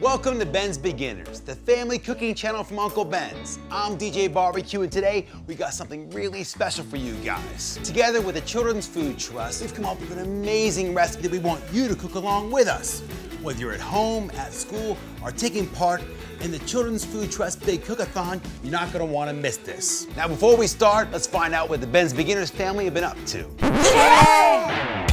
Welcome to Ben's Beginners, the family cooking channel from Uncle Ben's. I'm DJ Barbecue, and today we got something really special for you guys. Together with the Children's Food Trust, we've come up with an amazing recipe that we want you to cook along with us. Whether you're at home, at school, or taking part in the Children's Food Trust Big Cookathon, you're not gonna wanna miss this. Now before we start, let's find out what the Ben's Beginners family have been up to. Yay!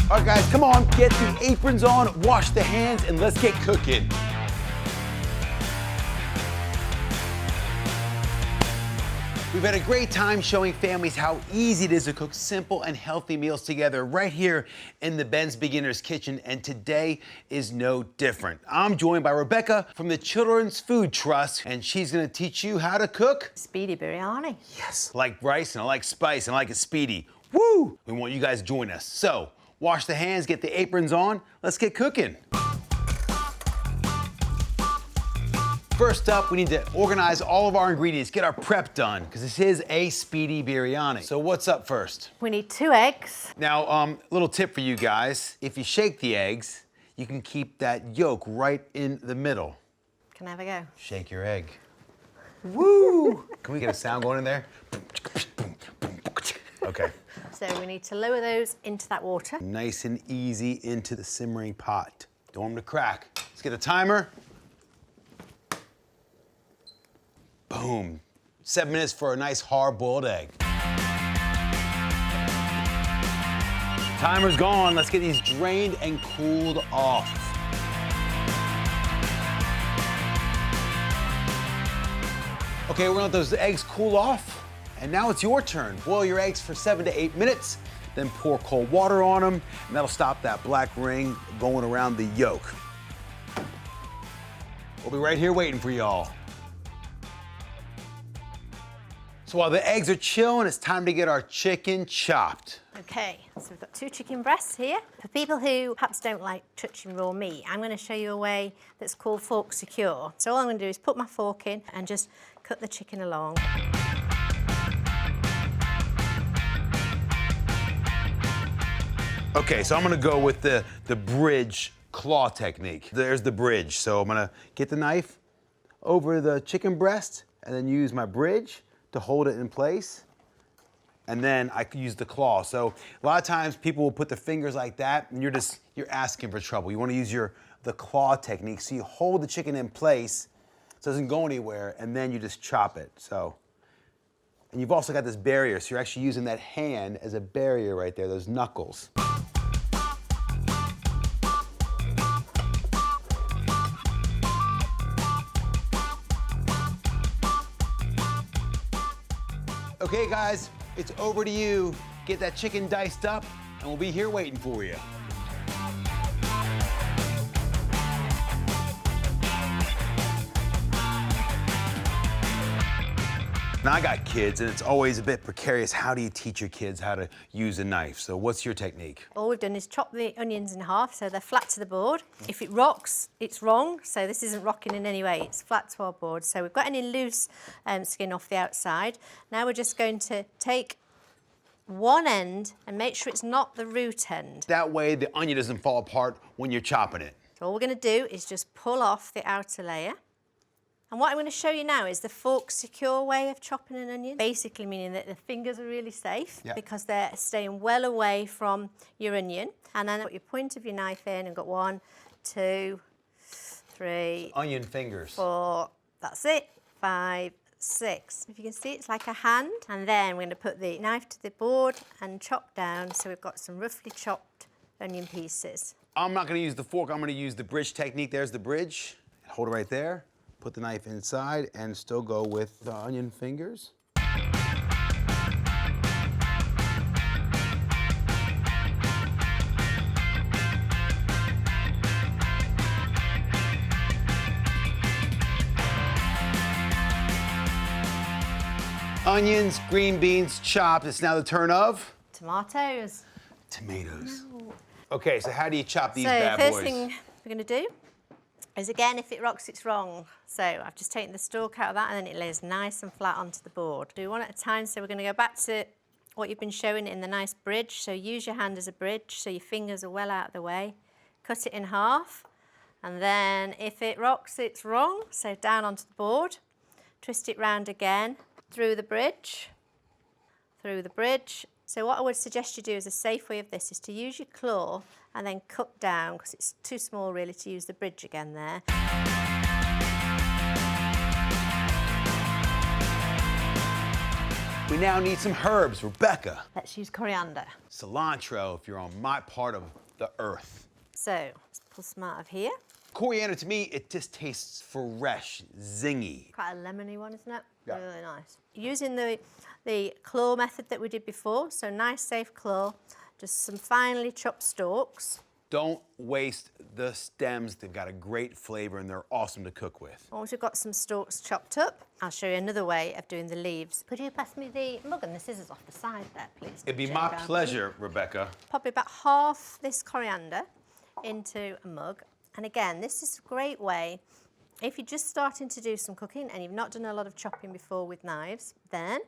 All right, guys, come on, get the aprons on, wash the hands, and let's get cooking. We've had a great time showing families how easy it is to cook simple and healthy meals together right here in the Ben's Beginners Kitchen, and today is no different. I'm joined by Rebecca from the Children's Food Trust, and she's gonna teach you how to cook Speedy Biryani. Yes, I like rice and I like spice and I like it speedy. Woo! We want you guys to join us. So, wash the hands, get the aprons on, let's get cooking. First up, we need to organize all of our ingredients, get our prep done, because this is a speedy biryani. So what's up first? We need 2 eggs. Now, little tip for you guys. If you shake the eggs, you can keep that yolk right in the middle. Can I have a go? Shake your egg. Woo! Can we get a sound going in there? Okay. So we need to lower those into that water. Nice and easy into the simmering pot. Don't want them to crack. Let's get a timer. Boom. 7 minutes for a nice hard-boiled egg. Timer's gone. Let's get these drained and cooled off. Okay, we're gonna let those eggs cool off. And now it's your turn. Boil your eggs for 7 to 8 minutes, then pour cold water on them, and that'll stop that black ring going around the yolk. We'll be right here waiting for y'all. So while the eggs are chilling, it's time to get our chicken chopped. Okay, so we've got 2 chicken breasts here. For people who perhaps don't like touching raw meat, I'm going to show you a way that's called fork secure. So all I'm going to do is put my fork in and just cut the chicken along. Okay, so I'm gonna go with the bridge claw technique. There's the bridge. So I'm gonna get the knife over the chicken breast and then use my bridge to hold it in place. And then I can use the claw. So a lot of times people will put their fingers like that and you're asking for trouble. You wanna use the claw technique. So you hold the chicken in place so it doesn't go anywhere, and then you just chop it, so. And you've also got this barrier, so you're actually using that hand as a barrier right there, those knuckles. Okay guys, it's over to you. Get that chicken diced up and we'll be here waiting for you. Now I got kids and it's always a bit precarious. How do you teach your kids how to use a knife? So what's your technique? All we've done is chop the onions in half so they're flat to the board. If it rocks, it's wrong. So this isn't rocking in any way, it's flat to our board. So we've got any loose skin off the outside. Now we're just going to take one end and make sure it's not the root end. That way the onion doesn't fall apart when you're chopping it. So all we're going to do is just pull off the outer layer. And what I'm going to show you now is the fork secure way of chopping an onion, basically meaning that the fingers are really safe because they're staying well away from your onion. And then put your point of your knife in and got 1, 2, 3, Onion fingers. 4, that's it, 5, 6. If you can see, it's like a hand. And then we're going to put the knife to the board and chop down so we've got some roughly chopped onion pieces. I'm not going to use the fork, I'm going to use the bridge technique. There's the bridge. Hold it right there. Put the knife inside and still go with the onion fingers. Onions, green beans chopped. It's now the turn of? Tomatoes. Tomatoes. No. Okay, so how do you chop these so bad boys? First thing we're going to do is, again, if it rocks, it's wrong. So I've just taken the stalk out of that and then it lays nice and flat onto the board. Do one at a time. So we're going to go back to what you've been showing in the nice bridge. So use your hand as a bridge so your fingers are well out of the way. Cut it in half And then if it rocks, it's wrong. So down onto the board, twist it round again, through the bridge, through the bridge. So what I would suggest you do as a safe way of this is to use your claw and then cut down, because it's too small really to use the bridge again there. We now need some herbs. Rebecca. Let's use coriander. Cilantro, if you're on my part of the earth. So let's pull some out of here. Coriander, to me, it just tastes fresh, zingy. Quite a lemony one, isn't it? Yeah. Really nice. Using the claw method that we did before, so nice safe claw, just some finely chopped stalks. Don't waste the stems. They've got a great flavor and they're awesome to cook with. Once we've got some stalks chopped up, I'll show you another way of doing the leaves. Could you pass me the mug and the scissors off the side there, please? It'd be my pleasure, Rebecca. Probably about half this coriander into a mug. And again, this is a great way, if you're just starting to do some cooking and you've not done a lot of chopping before with knives, then,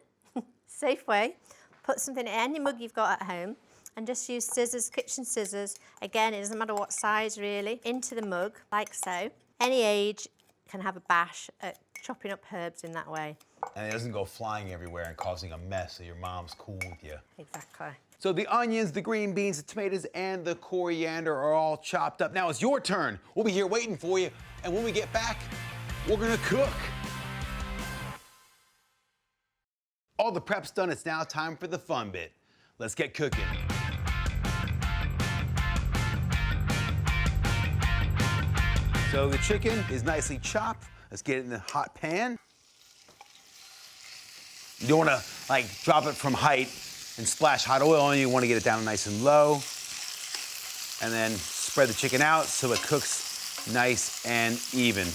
safe way, put something in any mug you've got at home and just use scissors, kitchen scissors. Again, it doesn't matter what size really, into the mug, like so. Any age can have a bash at chopping up herbs in that way. And it doesn't go flying everywhere and causing a mess so your mom's cool with you. Exactly. So the onions, the green beans, the tomatoes, and the coriander are all chopped up. Now it's your turn. We'll be here waiting for you. And when we get back, we're gonna cook. All the prep's done, it's now time for the fun bit. Let's get cooking. So the chicken is nicely chopped. Let's get it in the hot pan. You don't wanna drop it from height and splash hot oil on you. You wanna get it down nice and low. And then spread the chicken out so it cooks nice and even.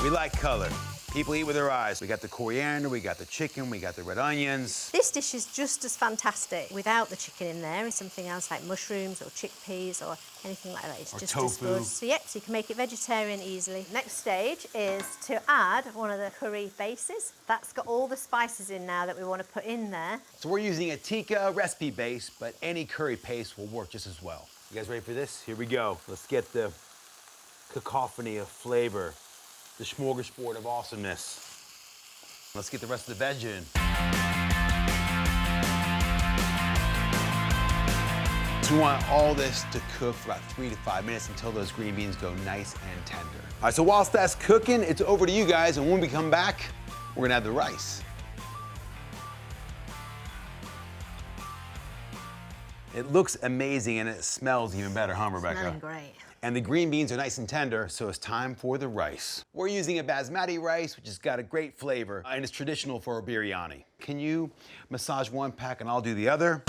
We like color. People eat with their eyes. We got the coriander, we got the chicken, we got the red onions. This dish is just as fantastic without the chicken in there and something else like mushrooms or chickpeas or anything like that. It's or just tofu. as good. So yeah, so you can make it vegetarian easily. Next stage is to add one of the curry bases. That's got all the spices in now that we want to put in there. So we're using a tikka recipe base, but any curry paste will work just as well. You guys ready for this? Here we go. Let's get the cacophony of flavor. The smorgasbord of awesomeness. Let's get the rest of the veg in. So we want all this to cook for about 3 to 5 minutes until those green beans go nice and tender. All right, so whilst that's cooking, it's over to you guys, and when we come back, we're gonna have the rice. It looks amazing and it smells even better, huh, Rebecca? Smelling great. And the green beans are nice and tender, so it's time for the rice. We're using a basmati rice, which has got a great flavor, and it's traditional for a biryani. Can you massage one pack and I'll do the other?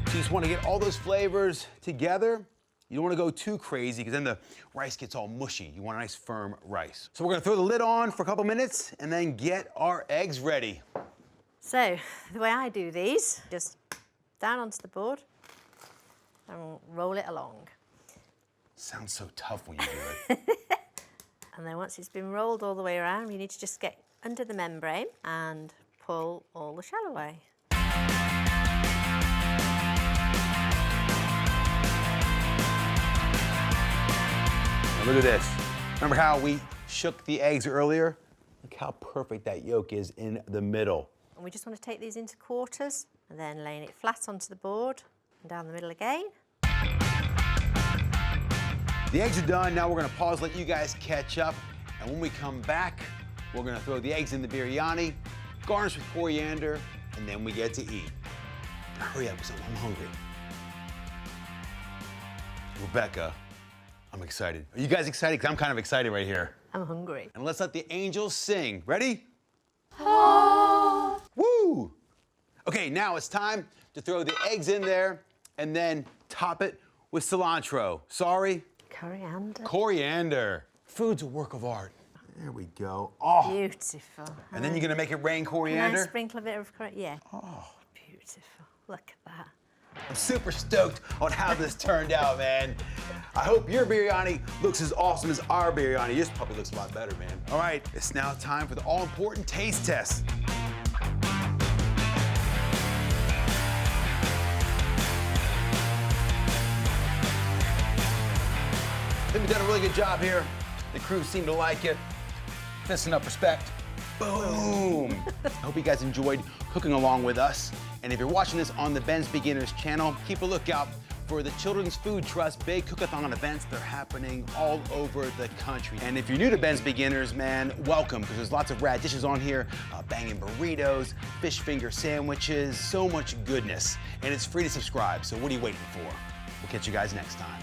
So you just want to get all those flavors together. You don't want to go too crazy because then the rice gets all mushy. You want a nice firm rice. So we're going to throw the lid on for a couple minutes and then get our eggs ready. So the way I do these, just down onto the board and roll it along. Sounds so tough when you do it. And then once it's been rolled all the way around, you need to just get under the membrane and pull all the shell away. Now look at this. Remember how we shook the eggs earlier? Look how perfect that yolk is in the middle. And we just want to take these into quarters and then laying it flat onto the board and down the middle again. The eggs are done. Now we're gonna pause, let you guys catch up. And when we come back, we're gonna throw the eggs in the biryani, garnish with coriander, and then we get to eat. Hurry up, because I'm hungry. Rebecca, I'm excited. Are you guys excited? Because I'm kind of excited right here. I'm hungry. And let's let the angels sing. Ready? Ah. Woo! Okay, now it's time to throw the eggs in there and then top it with cilantro. Sorry? Coriander. Coriander. Food's a work of art. There we go. Oh. Beautiful. And then you're gonna make it rain coriander? Can I sprinkle a bit of coriander? Yeah. Oh. Beautiful. Look at that. I'm super stoked on how this turned out, man. I hope your biryani looks as awesome as our biryani. Yours probably looks a lot better, man. All right, it's now time for the all-important taste test. I think we've done a really good job here. The crew seemed to like it. Fist enough respect. Boom! I hope you guys enjoyed cooking along with us. And if you're watching this on the Ben's Beginners channel, keep a lookout for the Children's Food Trust big Cookathon events. They're happening all over the country. And if you're new to Ben's Beginners, man, welcome, because there's lots of rad dishes on here, banging burritos, fish finger sandwiches, so much goodness. And it's free to subscribe, so what are you waiting for? We'll catch you guys next time.